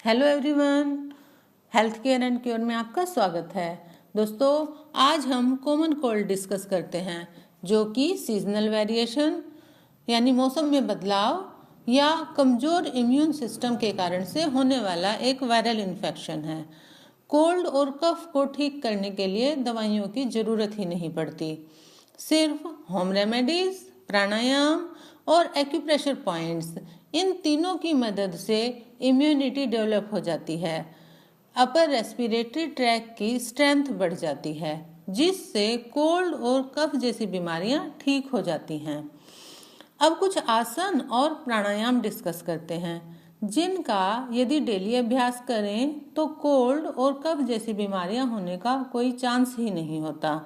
Hello everyone, health care and cure में आपका स्वागत है। दोस्तों, आज हम कॉमन कोल्ड डिस्कस करते हैं, जो कि सीजनल वेरिएशन यानी मौसम में बदलाव या कमज़ोर इम्यून सिस्टम के कारण से होने वाला एक वायरल इन्फेक्शन है। कोल्ड और कफ को ठीक करने के लिए दवाइयों की ज़रूरत ही नहीं पड़ती, सिर्फ होम रेमेडीज, प्राणायाम और एक्यूप्रेशर पॉइंट्स, इन तीनों की मदद से इम्यूनिटी डेवलप हो जाती है। अपर रेस्पिरेटरी ट्रैक की स्ट्रेंथ बढ़ जाती है, जिससे कोल्ड और कफ जैसी बीमारियां ठीक हो जाती हैं। अब कुछ आसन और प्राणायाम डिस्कस करते हैं, जिनका यदि डेली अभ्यास करें तो कोल्ड और कफ जैसी बीमारियां होने का कोई चांस ही नहीं होता।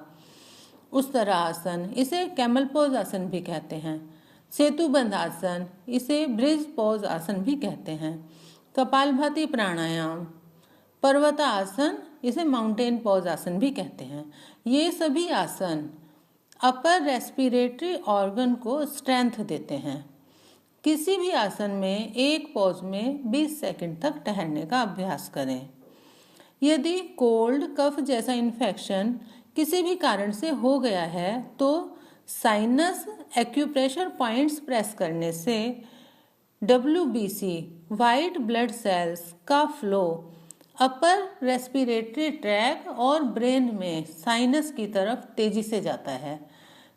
उस तरह आसन, इसे कैमल पोज आसन भी कहते हैं। सेतुबंध आसन, इसे ब्रिज पोज आसन भी कहते हैं। कपालभाति प्राणायाम, पर्वता आसन, इसे माउंटेन पोज आसन भी कहते हैं। ये सभी आसन अपर रेस्पिरेटरी ऑर्गन को स्ट्रेंथ देते हैं। किसी भी आसन में एक पोज में 20 सेकंड तक ठहरने का अभ्यास करें। यदि कोल्ड कफ जैसा इन्फेक्शन किसी भी कारण से हो गया है तो साइनस एक्यूप्रेशर पॉइंट्स प्रेस करने से WBC वाइट ब्लड सेल्स का फ्लो अपर रेस्पिरेटरी ट्रैक और ब्रेन में साइनस की तरफ तेजी से जाता है,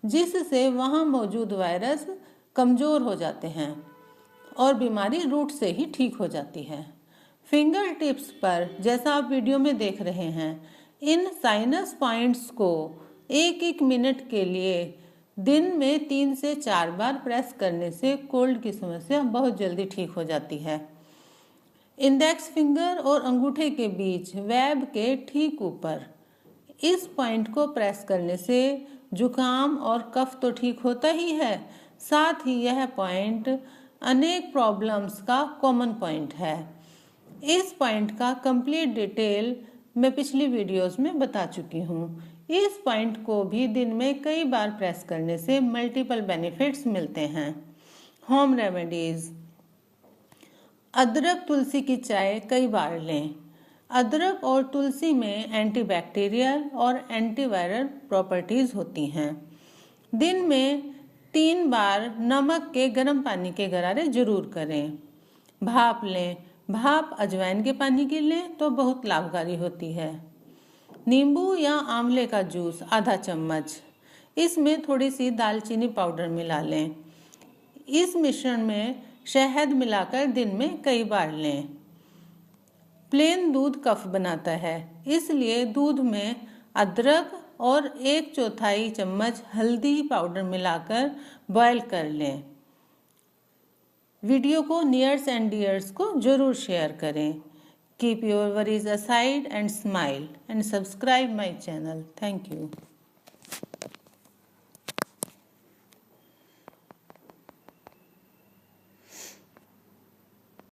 जिससे वहाँ मौजूद वायरस कमज़ोर हो जाते हैं और बीमारी रूट से ही ठीक हो जाती है। फिंगर टिप्स पर, जैसा आप वीडियो में देख रहे हैं, इन साइनस पॉइंट्स को 1-1 मिनट के लिए दिन में 3 से 4 बार प्रेस करने से कोल्ड की समस्या बहुत जल्दी ठीक हो जाती है। इंडेक्स फिंगर और अंगूठे के बीच वेब के ठीक ऊपर इस पॉइंट को प्रेस करने से जुकाम और कफ तो ठीक होता ही है, साथ ही यह पॉइंट अनेक प्रॉब्लम्स का कॉमन पॉइंट है। इस पॉइंट का कंप्लीट डिटेल मैं पिछली वीडियोस में बता चुकी हूँ। इस पॉइंट को भी दिन में कई बार प्रेस करने से मल्टीपल बेनिफिट्स मिलते हैं। होम रेमेडीज, अदरक तुलसी की चाय कई बार लें। अदरक और तुलसी में एंटीबैक्टीरियल और एंटीवायरल प्रॉपर्टीज होती हैं। दिन में 3 बार नमक के गर्म पानी के गरारे जरूर करें। भाप लें। भाप अजवाइन के पानी की लें तो बहुत लाभकारी होती है। नींबू या आंवले का जूस आधा चम्मच, इसमें थोड़ी सी दालचीनी पाउडर मिला लें। इस मिश्रण में शहद मिलाकर दिन में कई बार लें। प्लेन दूध कफ बनाता है, इसलिए दूध में अदरक और 1/4 चम्मच हल्दी पाउडर मिलाकर बॉयल कर लें। वीडियो को नियर्स एंड डियर्स को जरूर शेयर करें। Keep your worries aside and smile and subscribe my channel. Thank you.